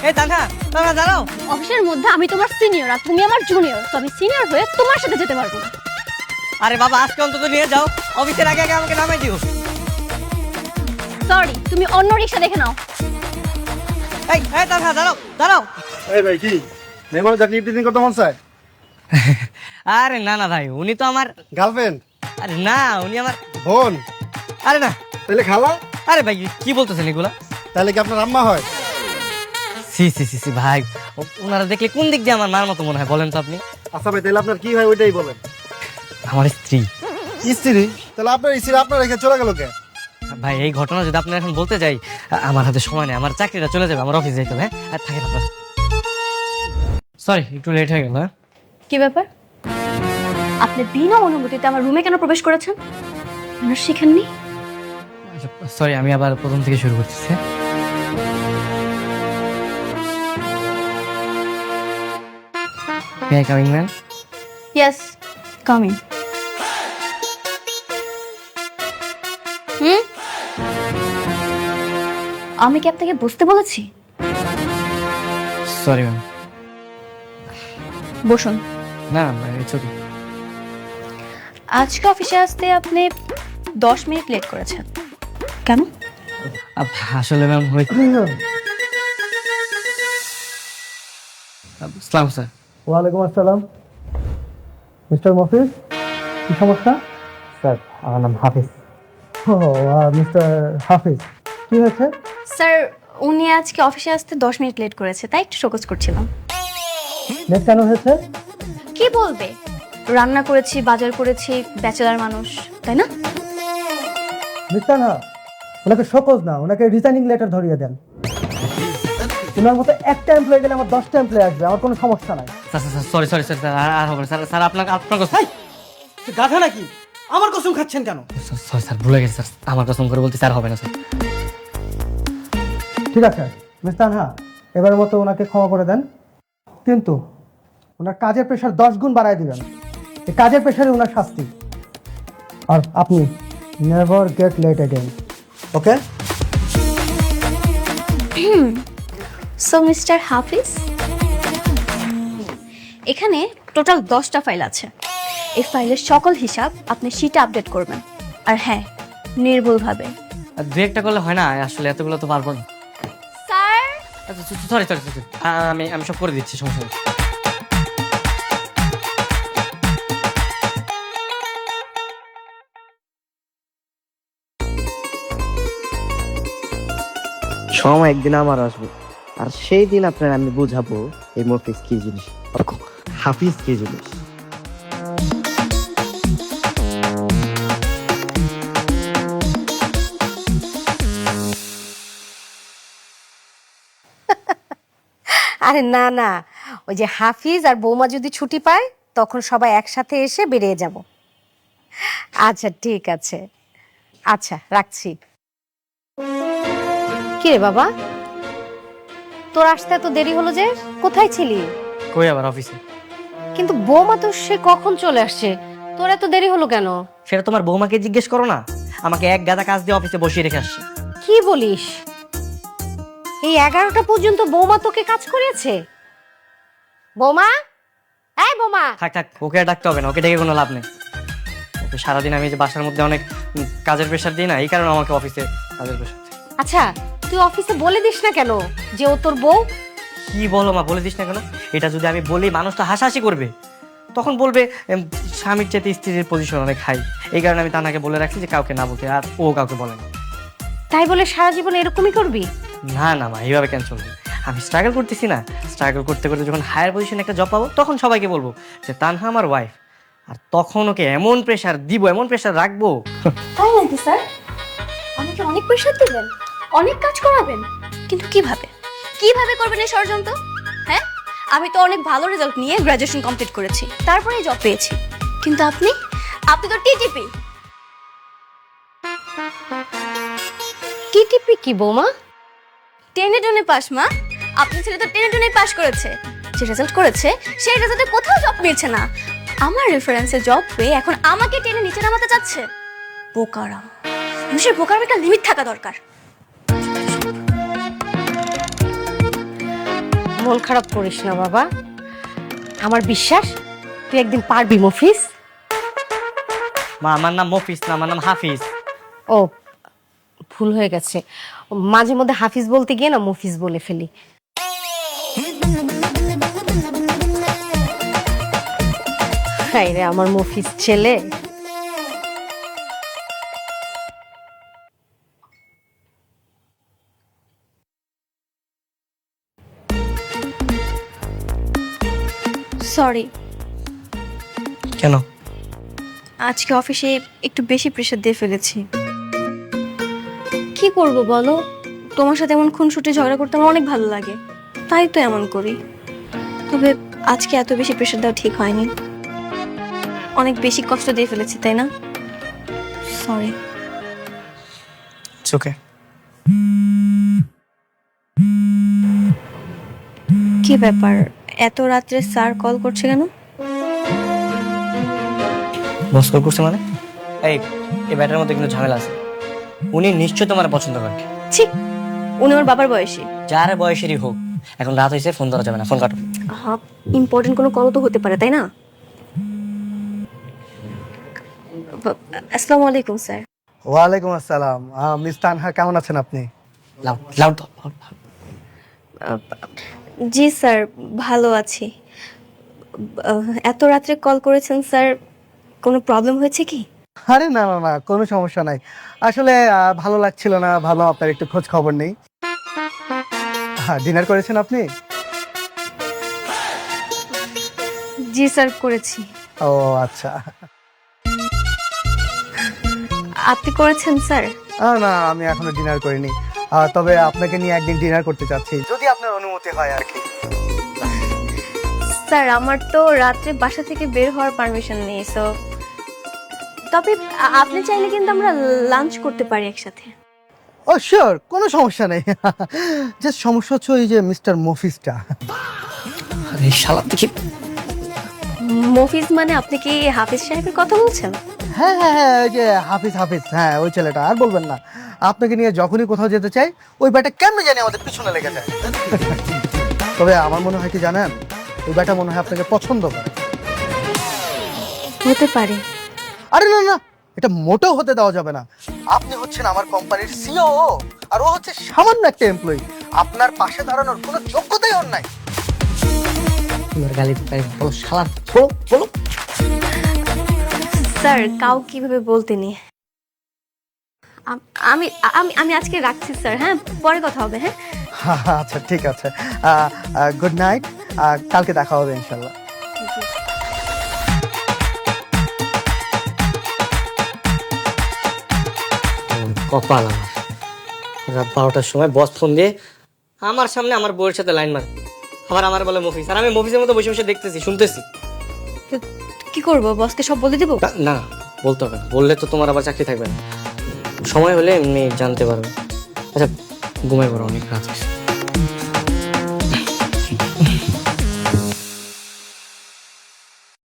এই তানহা, তানহা দাঁড়াও। অফিসের মধ্যে আমি তোমার সিনিয়র আর তুমি আমার জুনিয়র, তো আমি সিনিয়র হয়ে তোমার সাথে যেতে পারবো না। আরে বাবা, আজকে অন্তত নিয়ে যাও, অফিসের আগে আগে আমাকে নামাই দিও। সরি, তুমি অন্য রিক্সা দেখে নাও। এই এই তানহা দাঁড়াও, দাঁড়াও। এই ভাই কি মেমোরি চাকরি ইভটিজিং করতে মন চায়? আরে না না ভাই, উনি তো আমার, গার্লফ্রেন্ড? আরে না উনি আমার বোন? আরে না। তাহলে খালা? আরে ভাই কি বলতেছেন এগুলা? তাহলে কি আপনার আম্মা হয়? সি সি সি সি ভাই, ওনারা দেখলে কোন দিক দিয়ে আমার মার মতো মনে হয় বলেন তো আপনি? আচ্ছা ভাই, তাহলে আপনার কি হয় ওইটাই বলেন। আমার স্ত্রী। স্ত্রী? তাহলে আপনার স্ত্রী আপনার রেখে চলে গেল কে? ভাই এই ঘটনা যদি আপনার এখন বলতে যাই, আমার হাতে সময় নেই, আমার চাকরিটা চলে যাবে, আমার অফিস যাইতে হবে। হ্যাঁ আর থাকেন আপনার। সরি একটু লেট হয়ে গেল। হ্যাঁ কি ব্যাপার? আপনি বিনা অনুমতিতে আমার রুমে কেন প্রবেশ করেছেন? আপনার শিখেননি? সরি, আমি আবার প্রথম থেকে শুরু করতেছি। May I come in, ma'am? Yes, coming. আমি কি আপনাকে বসতে বলেছি? Sorry ma'am. বসুন। না ইটস ওকে। আজকে অফিসে আসতে আপনি 10 মিনিট লেট করেছেন কেন? আসলে ম্যাম সালাম স্যার। ওয়ালাইকুম আসসালাম। মিস্টার মফিজ, কি সমস্যা? স্যার আমার নাম হাফিজ। ও মিস্টার হাফিজ, কি হয়েছে? স্যার, উনি আজকে অফিসে আসতে 10 মিনিট লেট করেছে, তাই একটু শোকজ করছিলাম। লেট কেন হয়েছে? কি বলবে, রান্না করেছি, বাজার করেছি, ব্যাচেলার মানুষ, তাই না? মিস্টার না, ওনাকে শোকজ না, ওনাকে রিজাইনিং লেটার ধরিয়ে দেন। ওনার মতো একটা এমপ্লয়ি গেলে আমার 10টা এমপ্লয়ি আসবে, আমার কোনো সমস্যা নাই। স্যার সরি সরি স্যার, আর হবে না স্যার। স্যার আপনার কথা। গাধা নাকি? আমার কসম খাচ্ছেন কেন? সরি স্যার, ভুলে গেছি স্যার, আমার কসম করে বলতে স্যার হবে না স্যার। ঠিক আছে মিস্টার হ্যাঁ, এবারের মতো ওনাকে ক্ষমা করে দেন, কিন্তু ওনার কাজের প্রেশার 10 গুণ বাড়ায় দিবেন। এই কাজের প্রেশারে ওনার শাস্তি। আর আপনি নেভার গেট লেট অ্যাগেন, ওকে? সো মিস্টার হাফিজ, এখানে টোটাল 10টা ফাইল আছে। এই ফাইলের সকল হিসাব আপনি শিটে আপডেট করবেন। আর হ্যাঁ, নির্ভুলভাবে। দু একটা করলে হয় না, আসলে এতগুলো তো পারবো না। স্যার, সরি সরি সরি, আমি সব করে দিচ্ছি, সমস্যা নেই। সময় একদিন আমার আসবে, আর সেই দিন আপনার আমি বুঝাবো এই মফিজ কি জিনিস, হাফিজ কি জিনিস। আরে না না, ওই যে হাফিজ আর বৌমা যদি ছুটি পায় তখন সবাই একসাথে এসে বেরিয়ে যাব। আচ্ছা ঠিক আছে, আচ্ছা রাখছি। কি রে বাবা, তোর আসতে এত দেরি হলো যে? কোথায় ছিলি? কই আবার অফিসে। কিন্তু বৌমা তো সে কখন চলে আসছে, তোর এত দেরি হলো কেন? সেটা তোমার বৌমাকে জিজ্ঞেস করো না, আমাকে এক গাদা কাজ দিয়ে অফিসে বসিয়ে রেখে আসছে। কি বলিস? এই 11টা পর্যন্ত বৌমা তোকে কাজ করিয়েছে? বৌমা, এই বৌমা। থাক থাক, ওকে আর ডাকতে হবে না, ওকে ডেকে কোনো লাভ নেই। ওকে সারাদিন আমি যে বাসার মধ্যে অনেক কাজের প্রেশার দিই না, এই কারণে আমাকে অফিসে কাজের প্রেশার। আচ্ছা, তুই অফিসে বলে দিস না কেন যে ও তোর বউ? কি বলো মা, বলে দিস না কেন? এটা যদি আমি বলি মানুষ তো হাসাহাসি করবে, তখন বলবে স্বামীর চেয়ে স্ত্রীর পজিশন অনেক হাই। এই কারণে আমি তানাকে বলে রাখছি যে কাউকে না বলতে, আর ও কাউকে বলে না। তাই বলে সারা জীবন এরকমই করবি? না না মা, এইভাবে কেন চলবে? আমি স্ট্রাগল করতেছি না, স্ট্রাগল করতে করতে যখন হায়ার পজিশনে একটা জব পাবো, তখন সবাইকে বলবো যে তানহা আমার ওয়াইফ। আর তখন ওকে এমন প্রেশার দিব, এমন প্রেশার রাখবো। তাই নাকি স্যার? আমাকে অনেক প্রেশার দিবেন, অনেক কাজ করাবেন, কিন্তু কিভাবে কিভাবে করবেন এই ষড়যন্ত্র? হ্যাঁ, আমি তো অনেক ভালো রেজাল্ট নিয়ে গ্রাজুয়েশন কমপ্লিট করেছি, তারপরে জব পেয়েছি, কিন্তু আপনি আপনি তো টিটিপি। টিটিপি কি বৌমা? টেনে টেনে পাস মা। আপনার ছেলে তো টেনে টেনে পাস করেছে, যে রেজাল্ট করেছে সেই রেজাল্টে কোথাও জব মিলছে না। আমার রেফারেন্সে জব পেয়ে এখন আমাকে টেনে নিচে নামাতে চাচ্ছে। বোকারাম, মানুষের বোকার একটা লিমিট থাকা দরকার। মন খারাপ করিস না বাবা, আমার বিশ্বাস তুই একদিন পারবি মফিজ। মা আমার নাম মফিজ না, আমার নাম হাফিজ। ও ভুল হয়ে গেছে, মাঝে মধ্যে হাফিজ বলতে গিয়ে না মফিজ বলে ফেলি। হাই রে আমার মফিজ ছেলে। সরি, কেন? আজকে অফিসে একটু বেশি প্রেশার দিয়ে ফেলেছি। কি করব বলো, তোমার সাথে এমন খুনসুটি ঝগড়া করতে আমার অনেক ভালো লাগে, তাই তো এমন করি। তবে আজকে এত বেশি প্রেশার দেওয়া ঠিক হয়নি, অনেক বেশি কষ্ট দিয়ে ফেলেছি, তাই না? সরি। ওকে। কি ব্যাপার, এত রাত্রে স্যার কল করছে কেন? বস কল করছে মানে? এই ব্যাটার মধ্যে কিন্তু ঝামেলা আছে। উনি নিশ্চয় তোমার পছন্দ করেন। ছি, উনি আমার বাবার বয়সী। যার বয়সেরই হোক, এখন রাত হয়েছে, ফোন ধরা যাবে না, ফোন কাটো। হ্যাঁ, ইম্পর্টেন্ট কোনো কল তো হতে পারে, তাই না? আসসালামু আলাইকুম স্যার। ওয়ালাইকুম আসসালাম। মিস তানহা, কেমন আছেন আপনি? Loud loud. জি স্যার, ভালো আছি। এত রাত্রে কল করেছেন স্যার, কোনো প্রবলেম হয়েছে কি? আরে না না না, কোনো সমস্যা নাই। আসলে ভালো লাগছিল না, ভালো আপনার একটু খোঁজ খবর নেই। হ্যাঁ, ডিনার করেছেন আপনি? জি স্যার, করেছি। ও আচ্ছা। আপনি করেছেন স্যার? না, আমি এখনো ডিনার করিনি। তবে আপনাকে নিয়ে একদিন ডিনার করতে চাচ্ছি, যদি আপনার অনুমতি হয় আর কি। স্যার, আমার তো রাত্রে বাসা থেকে বের হওয়ার পারমিশন নেই, সো তবে আপনি চাইলে কিন্তু আমরা লাঞ্চ করতে পারি একসাথে। ও শিওর, কোনো সমস্যা নেই। যে সমস্যা হচ্ছে ওই যে মিস্টার মফিজটা। আরে শালা দেখি। মফিজ মানে আপনি কি হাফিজ সাহেবের কথা বলছেন? হ্যাঁ হ্যাঁ হ্যাঁ, ওই যে হাফিজ হাফিজ, হ্যাঁ ওই ছেলেটা। আর বলবেন না, আপনাকে নিয়ে যখনই কোথাও যেতে চাই ওই ব্যাটা কেমন জানি আমাদের পিছনে লেগে যায়। তবে আমার মনে হয় কি জানেন, ওই ব্যাটা মনে হয় আপনাকে পছন্দ করে। হতে পারে। আরে না না, এটা মোটেও হতে দেওয়া যাবে না। আপনি হচ্ছেন আমার কোম্পানির সিইও, আর ও হচ্ছে সামান্য একটা এমপ্লয়ি। আপনার পাশে দাঁড়ানোর কোনো যোগ্যতাই ওর নাই। তোমার গালি বলো শালা, বলো বলো। স্যার, কাউ কিভাবে বলতে নেই। আমি আমি আমি আজকে রাখছি স্যার, হ্যাঁ পরে কথা হবে। হ্যাঁ আচ্ছা ঠিক আছে, গুড নাইট। কালকে দেখা হবে ইনশাল্লাহ। কপাল আমার, রাত 12টার সময় বস ফোন দিয়ে আমার সামনে আমার বউয়ের সাথে লাইন মারে, আবার আমার বলে মফিজ। আর আমি মফিজের মতো বসে বসে দেখতেছি, শুনতেছি। কি করবো, বসকে সব বলে দেবো? না বলতে হবে না, বললে তো তোমার আবার চাকরি থাকবে না। সময় হলে এমনি জানতে পারবে। আচ্ছা ঘুমাই পড়ো, অনেক রাত হয়েছে।